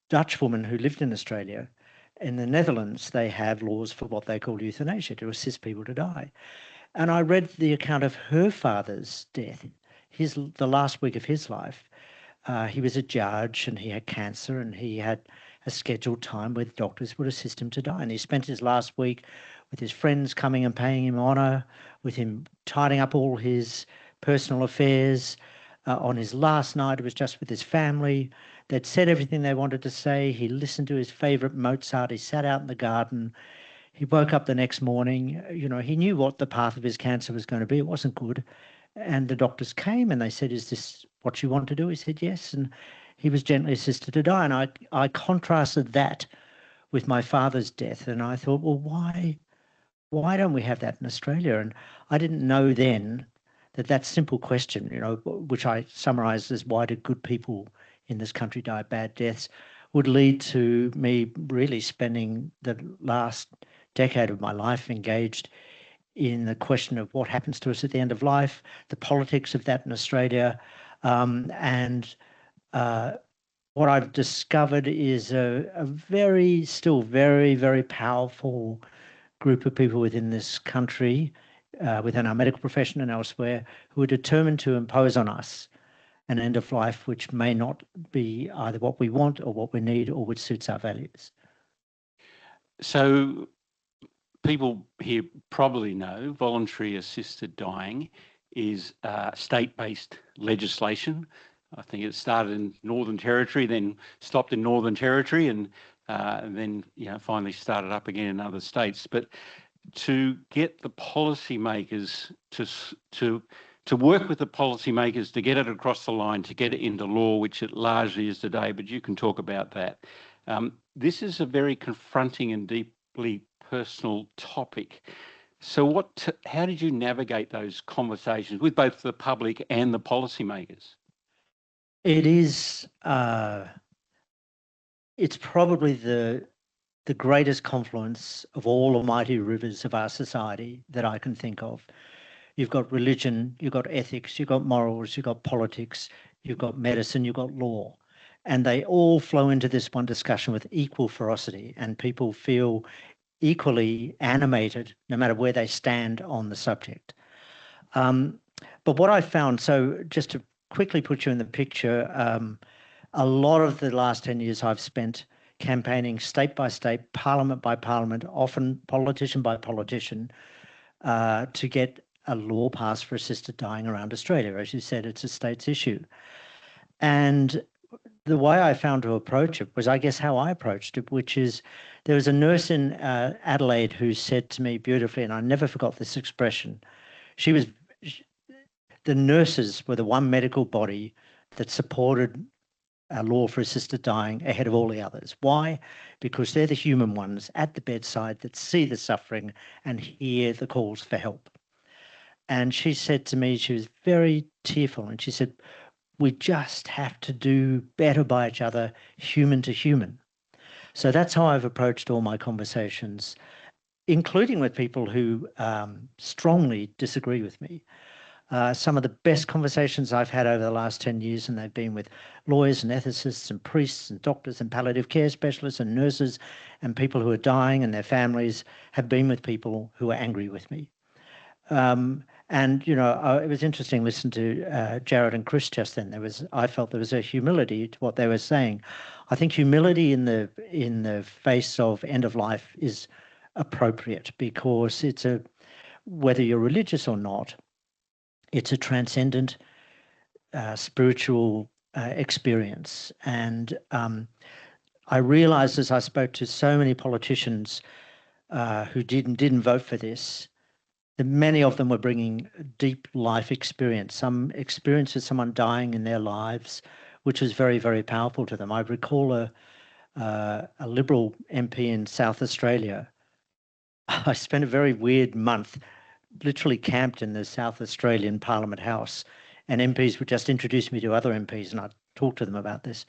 Dutch woman who lived in Australia. In the Netherlands, they have laws for what they call euthanasia, to assist people to die. And I read the account of her father's death the last week of his life, he was a judge and he had cancer and he had a scheduled time where the doctors would assist him to die. And he spent his last week with his friends coming and paying him honour, with him tidying up all his personal affairs. On his last night, it was just with his family. They'd said everything they wanted to say. He listened to his favourite Mozart. He sat out in the garden. He woke up the next morning. You know, he knew what the path of his cancer was going to be. It wasn't good. And the doctors came and they said, "Is this what you want to do?" He said, "Yes." And he was gently assisted to die. And I contrasted that with my father's death. And I thought, well, why don't we have that in Australia? And I didn't know then that simple question, you know, which I summarised as why do good people in this country die bad deaths, would lead to me really spending the last decade of my life engaged in the question of what happens to us at the end of life, the politics of that in Australia, and what I've discovered is a still very, very powerful group of people within this country, within our medical profession and elsewhere, who are determined to impose on us an end of life which may not be either what we want or what we need or which suits our values. So people here probably know voluntary assisted dying is state-based legislation. I think it started in Northern Territory, then stopped in Northern Territory, and then finally started up again in other states. But to get the policymakers to work with the policymakers to get it across the line, to get it into law, which it largely is today, but you can talk about that. This is a very confronting and deeply personal topic. So how did you navigate those conversations with both the public and the policymakers? It is, it's probably the greatest confluence of all almighty rivers of our society that I can think of. You've got religion, you've got ethics, you've got morals, you've got politics, you've got medicine, you've got law. And they all flow into this one discussion with equal ferocity, and people feel equally animated no matter where they stand on the subject. But what I found, so just to quickly put you in the picture, a lot of the last 10 years I've spent campaigning state by state, parliament by parliament, often politician by politician, to get a law passed for assisted dying around Australia. As you said, it's a state's issue. And the way I found to approach it was, I guess, how I approached it, which is there was a nurse in Adelaide who said to me beautifully, and I never forgot this expression, the nurses were the one medical body that supported a law for assisted dying ahead of all the others. Why? Because they're the human ones at the bedside that see the suffering and hear the calls for help. And she said to me, she was very tearful, and she said, we just have to do better by each other, human to human. So that's how I've approached all my conversations, including with people who strongly disagree with me. Some of the best conversations I've had over the last 10 years, and they've been with lawyers and ethicists and priests and doctors and palliative care specialists and nurses and people who are dying and their families, have been with people who are angry with me. And, it was interesting listening to Jared and Chris just then. I felt there was a humility to what they were saying. I think humility in the face of end of life is appropriate, because whether you're religious or not, it's a transcendent spiritual experience. And I realized as I spoke to so many politicians who didn't vote for this, that many of them were bringing deep life experience, some experience of someone dying in their lives, which was very, very powerful to them. I recall a Liberal MP in South Australia. I spent a very weird month literally camped in the South Australian Parliament House, and MPs would just introduce me to other MPs, and I'd talk to them about this.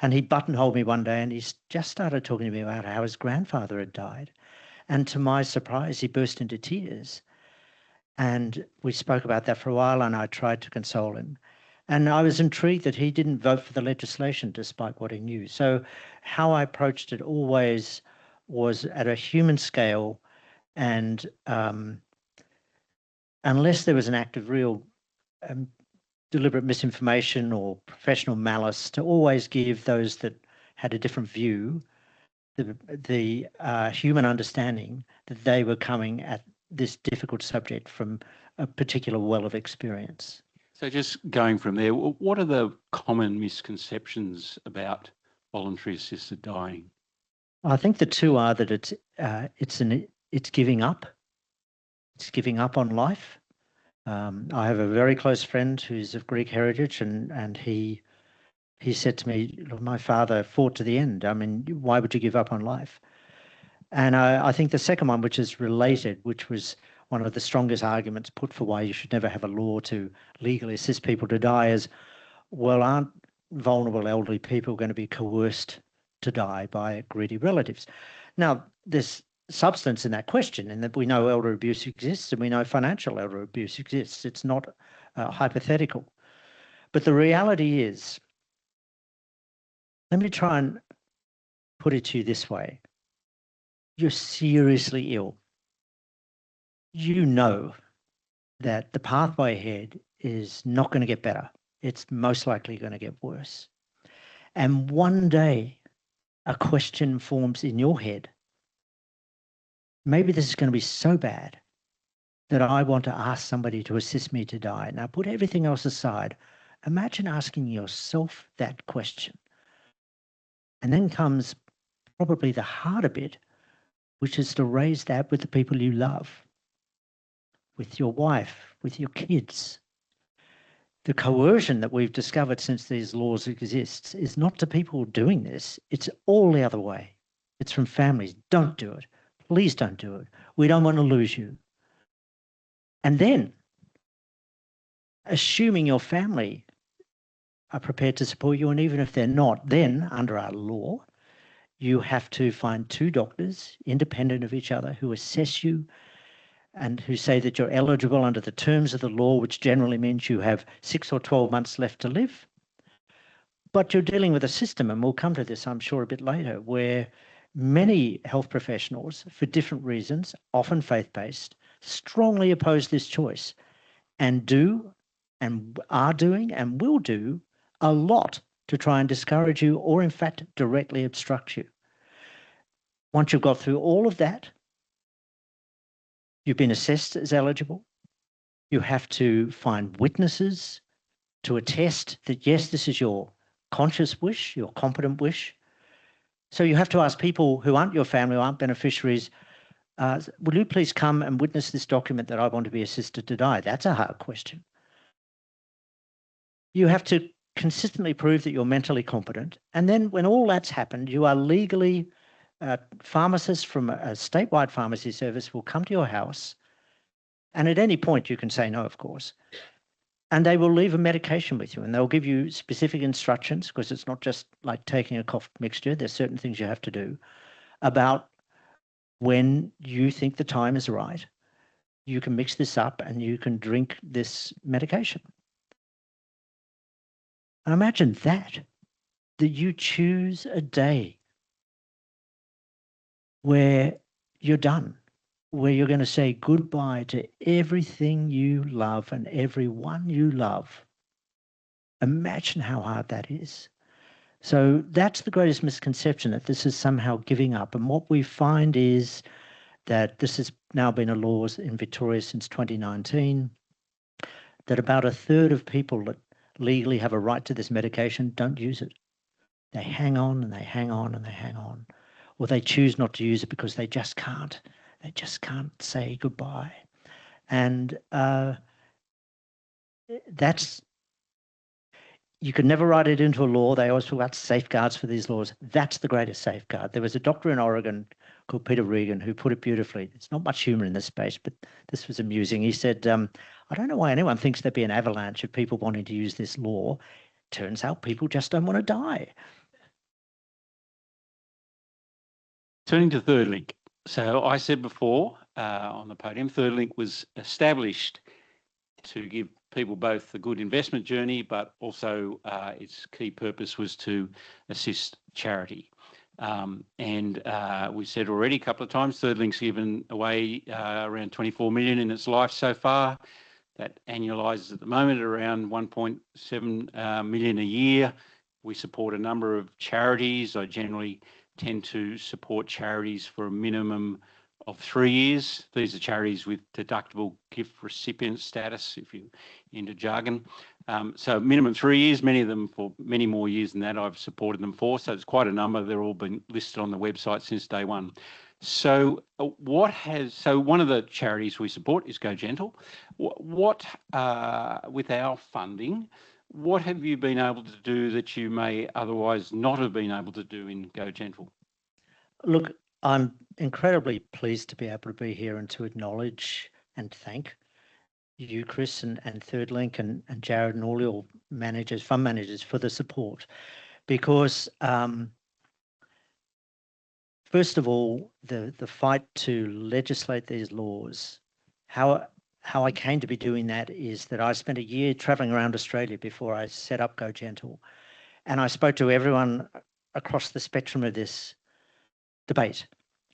And he buttonholed me one day, and he just started talking to me about how his grandfather had died. And to my surprise, he burst into tears. And we spoke about that for a while, and I tried to console him. And I was intrigued that he didn't vote for the legislation despite what he knew. So how I approached it always was at a human scale, and unless there was an act of real deliberate misinformation or professional malice to always give those that had a different view the human understanding that they were coming at this difficult subject from a particular well of experience. So just going from there, what are the common misconceptions about voluntary assisted dying? I think the two are that it's giving up. It's giving up on life. I have a very close friend who's of Greek heritage, and he said to me, "Look, my father fought to the end. I mean, why would you give up on life?" And I think the second one, which is related, which was one of the strongest arguments put for why you should never have a law to legally assist people to die, is, well, aren't vulnerable elderly people going to be coerced to die by greedy relatives? Now, there's substance in that question, in that we know elder abuse exists and we know financial elder abuse exists. It's not hypothetical. But the reality is, let me try and put it to you this way. You're seriously ill. You know that the pathway ahead is not going to get better. It's most likely going to get worse. And one day, a question forms in your head. Maybe this is going to be so bad that I want to ask somebody to assist me to die. Now, put everything else aside. Imagine asking yourself that question. And then comes probably the harder bit, which is to raise that with the people you love, with your wife, with your kids. The coercion that we've discovered since these laws exist is not to people doing this. It's all the other way. It's from families. Don't do it. Please don't do it. We don't want to lose you. And then, assuming your family are prepared to support you, and even if they're not, then under our law, you have to find two doctors independent of each other who assess you and who say that you're eligible under the terms of the law, which generally means you have 6 or 12 months left to live. But you're dealing with a system, and we'll come to this, I'm sure, a bit later, where many health professionals, for different reasons, often faith-based, strongly oppose this choice and do and are doing and will do a lot to try and discourage you or, in fact, directly obstruct you. Once you've got through all of that, you've been assessed as eligible. You have to find witnesses to attest that, yes, this is your conscious wish, your competent wish. So you have to ask people who aren't your family, who aren't beneficiaries, will you please come and witness this document that I want to be assisted to die? That's a hard question. You have to consistently prove that you're mentally competent. And then when all that's happened, you are legally, pharmacists from a statewide pharmacy service will come to your house. And at any point you can say no, of course. And they will leave a medication with you, and they'll give you specific instructions, because it's not just like taking a cough mixture. There's certain things you have to do about when you think the time is right. You can mix this up and you can drink this medication. And imagine that you choose a day where you're done, where you're going to say goodbye to everything you love and everyone you love. Imagine how hard that is. So that's the greatest misconception, that this is somehow giving up. And what we find is that this has now been a law in Victoria since 2019, that about a third of people that legally have a right to this medication don't use it. They hang on and they hang on and they hang on, or they choose not to use it because they just can't. They just can't say goodbye. And that's, you could never write it into a law. They always talk about safeguards for these laws. That's the greatest safeguard. There was a doctor in Oregon called Peter Regan who put it beautifully. There's not much humour in this space, but this was amusing. He said, I don't know why anyone thinks there'd be an avalanche of people wanting to use this law. Turns out people just don't want to die. Turning to Third Link. So I said before on the podium, Third Link was established to give people both a good investment journey, but also its key purpose was to assist charity. And we said already a couple of times, Third Link's given away around 24 million in its life so far. That annualises at the moment at around 1.7 million a year. We support a number of charities. I generally tend to support charities for a minimum of 3 years. These are charities with deductible gift recipient status, if you're into jargon. So minimum 3 years, many of them for many more years than that I've supported them for. So it's quite a number. They're all been listed on the website since day one. So one of the charities we support is Go Gentle. With our funding, what have you been able to do that you may otherwise not have been able to do in Go Gentle? Look, I'm incredibly pleased to be able to be here and to acknowledge and thank you, Chris, and ThirdLink and Jared and all your managers, fund managers, for the support. Because first of all, the fight to legislate these laws, how I came to be doing that is that I spent a year traveling around Australia before I set up Go Gentle, and I spoke to everyone across the spectrum of this debate.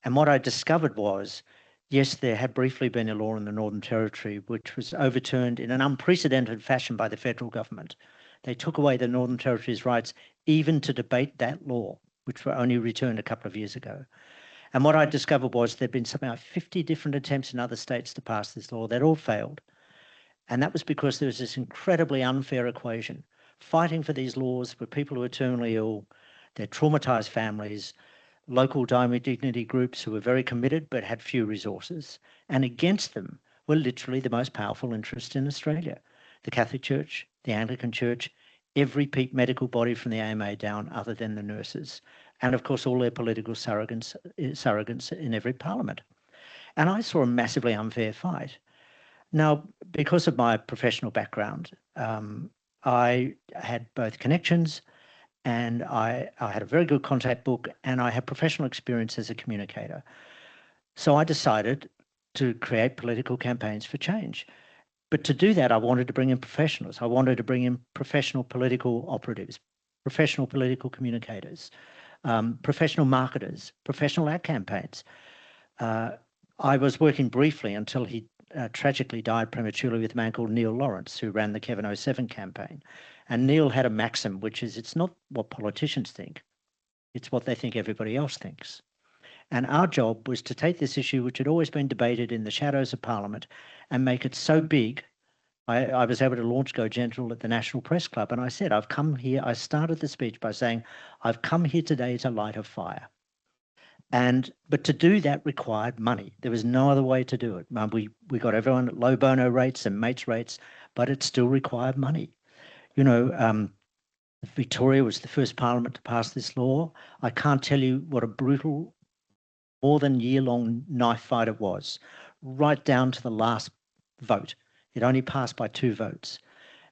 And what I discovered was, yes, there had briefly been a law in the Northern Territory which was overturned in an unprecedented fashion by the federal government. They took away the Northern Territory's rights even to debate that law, which were only returned a couple of years ago. And what I discovered was there'd been something like 50 different attempts in other states to pass this law. They'd all failed. And that was because there was this incredibly unfair equation. Fighting for these laws for people who are terminally ill, their traumatised families, local dignity groups who were very committed but had few resources, and against them were literally the most powerful interest in Australia. The Catholic Church, the Anglican Church, every peak medical body from the AMA down other than the nurses, and of course all their political surrogates in every parliament. And I saw a massively unfair fight. Now, because of my professional background, I had both connections and I had a very good contact book, and I had professional experience as a communicator. So I decided to create political campaigns for change. But to do that, I wanted to bring in professionals. I wanted to bring in professional political operatives, professional political communicators, professional marketers, professional ad campaigns. I was working briefly until he tragically died prematurely with a man called Neil Lawrence, who ran the Kevin 07 campaign. And Neil had a maxim, which is it's not what politicians think, it's what they think everybody else thinks. And our job was to take this issue, which had always been debated in the shadows of Parliament, and make it so big. I was able to launch Go Gentle at the National Press Club, and I said, I've come here, I started the speech by saying, I've come here today to light a fire. But to do that required money. There was no other way to do it. We got everyone at low bono rates and mates rates, but it still required money. You know, Victoria was the first parliament to pass this law. I can't tell you what a brutal, more than year-long knife fight it was, right down to the last vote. It only passed by 2 votes.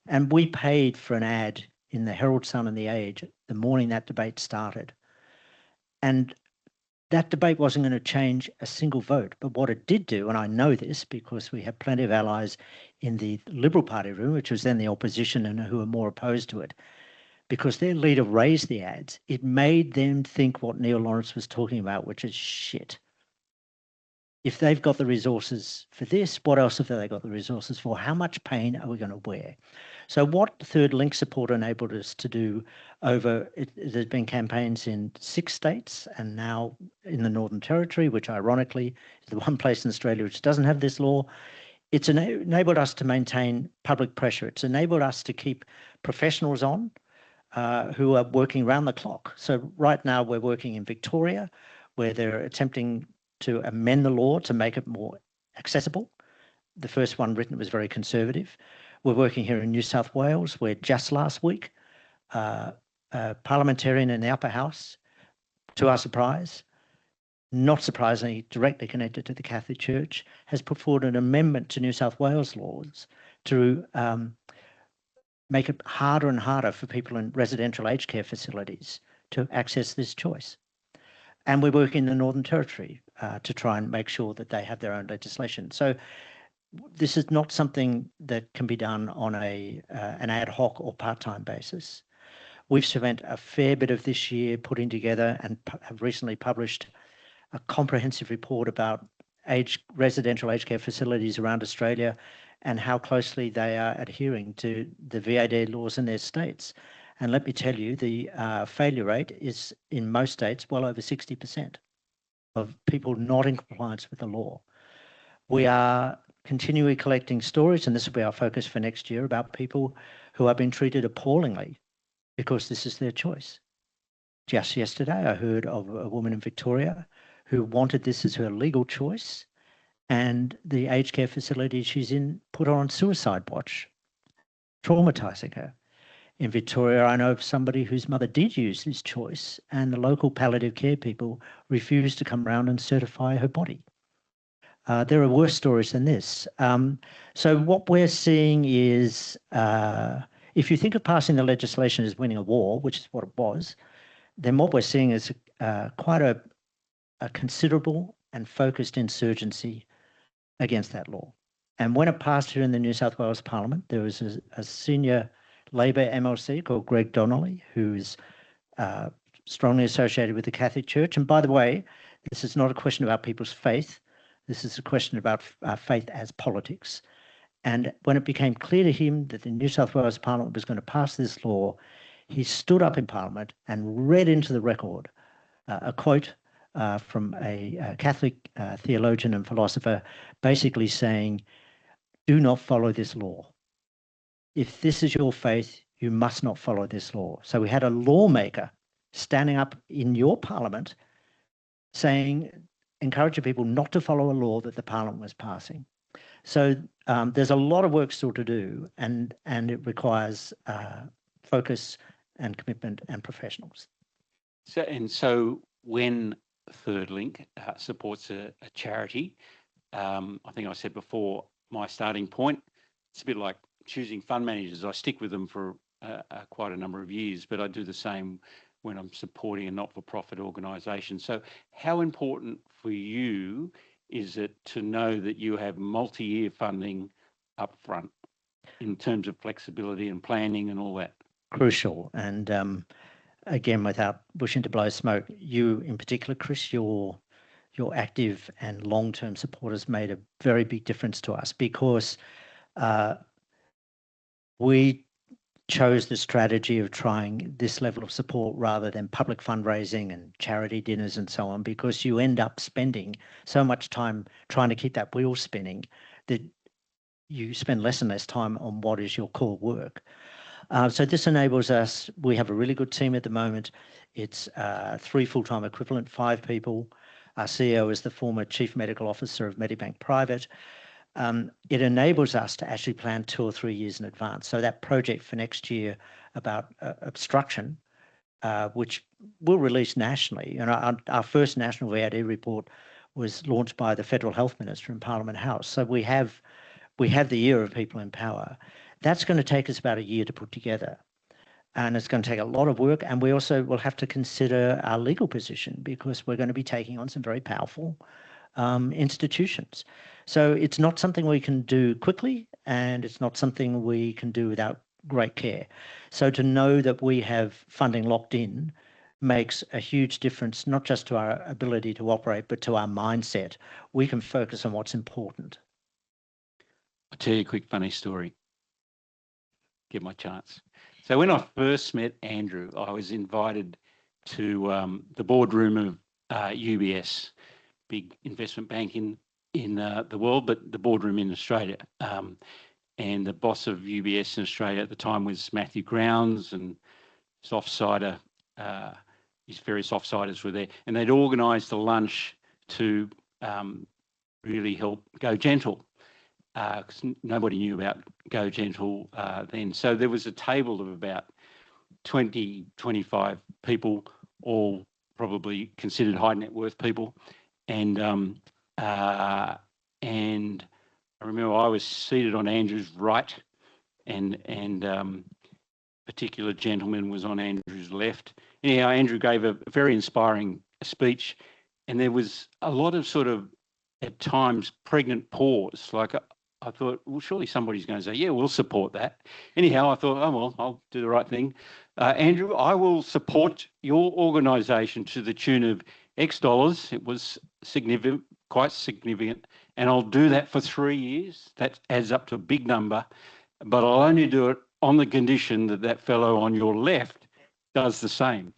And we paid for an ad in the Herald Sun and the Age the morning that debate started. And that debate wasn't going to change a single vote. But what it did do, and I know this because we have plenty of allies in the Liberal Party room, which was then the opposition and who were more opposed to it, because their leader raised the ads, it made them think what Neil Lawrence was talking about, which is shit. If they've got the resources for this, what else have they got the resources for? How much pain are we going to wear? So what ThirdLink support enabled us to do there's been campaigns in 6 states and now in the Northern Territory, which ironically is the one place in Australia which doesn't have this law. It's enabled us to maintain public pressure. It's enabled us to keep professionals on who are working round the clock. So right now we're working in Victoria, where they're attempting to amend the law to make it more accessible. The first one written was very conservative. We're working here in New South Wales, where just last week, a parliamentarian in the upper house, to our surprise, not surprisingly directly connected to the Catholic Church, has put forward an amendment to New South Wales laws to make it harder and harder for people in residential aged care facilities to access this choice. And we're working in the Northern Territory to try and make sure that they have their own legislation. So this is not something that can be done on an ad hoc or part-time basis. We've spent a fair bit of this year putting together and have recently published a comprehensive report about residential aged care facilities around Australia and how closely they are adhering to the VAD laws in their states. And let me tell you, the failure rate is in most states well over 60% of people not in compliance with the law. We are continually collecting stories, and this will be our focus for next year, about people who have been treated appallingly because this is their choice. Just yesterday, I heard of a woman in Victoria who wanted this as her legal choice, and the aged care facility she's in put her on suicide watch, traumatising her. In Victoria, I know of somebody whose mother did use this choice, and the local palliative care people refused to come round and certify her body. There are worse stories than this. So what we're seeing is, if you think of passing the legislation as winning a war, which is what it was, then what we're seeing is quite a considerable and focused insurgency against that law. And when it passed here in the New South Wales Parliament, there was a senior Labor MLC called Greg Donnelly, who is strongly associated with the Catholic Church. And by the way, this is not a question about people's faith. This is a question about faith as politics. And when it became clear to him that the New South Wales Parliament was going to pass this law, he stood up in Parliament and read into the record a quote from a Catholic theologian and philosopher, basically saying, do not follow this law. If this is your faith, you must not follow this law. So we had a lawmaker standing up in your Parliament saying, encouraging people not to follow a law that the Parliament was passing. So there's a lot of work still to do, and it requires focus and commitment and professionals. So when Third Link supports a charity, I think I said before, my starting point, it's a bit like choosing fund managers. I stick with them for quite a number of years, but I do the same when I'm supporting a not-for-profit organisation. So how important for you is it to know that you have multi-year funding up front in terms of flexibility and planning and all that? Crucial. And again, without wishing to blow smoke, you in particular, Chris, your active and long-term support has made a very big difference to us, because we chose the strategy of trying this level of support rather than public fundraising and charity dinners and so on, because you end up spending so much time trying to keep that wheel spinning that you spend less and less time on what is your core work. So this enables us, we have a really good team at the moment. It's 3 full-time equivalent, 5 people. Our CEO is the former Chief Medical Officer of Medibank Private. It enables us to actually plan 2 or 3 years in advance. So that project for next year about obstruction, which we'll release nationally. Our first national VAD report was launched by the Federal Health Minister in Parliament House. So we have the year of people in power. That's going to take us about a year to put together. And it's going to take a lot of work. And we also will have to consider our legal position, because we're going to be taking on some very powerful institutions. So it's not something we can do quickly, and it's not something we can do without great care. So to know that we have funding locked in makes a huge difference, not just to our ability to operate, but to our mindset. We can focus on what's important. I'll tell you a quick funny story. Give my chance. So when I first met Andrew, I was invited to the boardroom of UBS, big investment bank in the world, but the boardroom in Australia. And the boss of UBS in Australia at the time was Matthew Grounds, and his offsider, his various offsiders were there. And they'd organised a lunch to really help Go Gentle, because nobody knew about Go Gentle then. So there was a table of about 20, 25 people, all probably considered high net worth people. And I remember I was seated on Andrew's right, and particular gentleman was on Andrew's left. Anyhow, Andrew gave a very inspiring speech, and there was a lot of sort of, at times, pregnant pause. Like I thought, well, surely somebody's going to say, yeah, we'll support that. Anyhow, I thought, oh, well, I'll do the right thing. Andrew, I will support your organisation to the tune of X dollars. It was significant quite significant, and I'll do that for 3 years. That adds up to a big number, but I'll only do it on the condition that that fellow on your left does the same.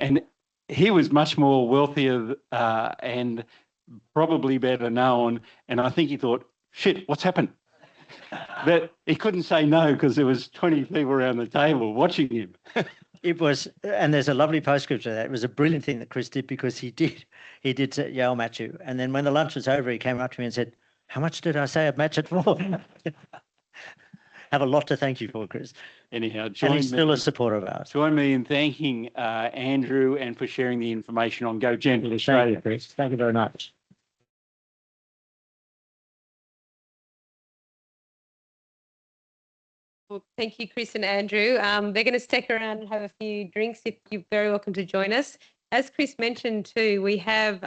And he was much more wealthier and probably better known, and I think he thought, shit, what's happened? But he couldn't say no because there was 20 people around the table watching him. It was, and there's a lovely postscript to that. It was a brilliant thing that Chris did, because he did say, yeah, I'll match you. And then when the lunch was over, he came up to me and said, how much did I say I'd match it for? Have a lot to thank you for, Chris. Anyhow, And he's still a supporter of ours. Join me in thanking Andrew and for sharing the information on Go Gentle Australia. Thank you, Chris. Thank you very much. Well, thank you, Chris and Andrew. They're going to stick around and have a few drinks. If you're very welcome to join us. As Chris mentioned too, we have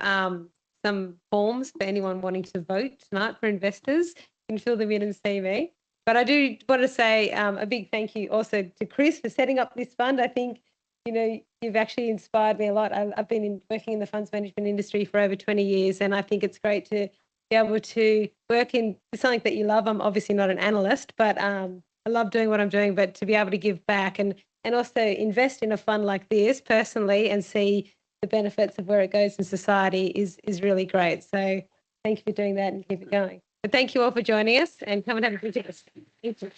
some forms for anyone wanting to vote tonight for investors. You can fill them in and see me. But I do want to say a big thank you also to Chris for setting up this fund. I think, you've actually inspired me a lot. I've been working in the funds management industry for over 20 years, and I think it's great to be able to work in something that you love. I'm obviously not an analyst, but I love doing what I'm doing, but to be able to give back and also invest in a fund like this personally and see the benefits of where it goes in society is really great. So thank you for doing that and keep it going. But thank you all for joining us, and come and have a drink with us. Thank you.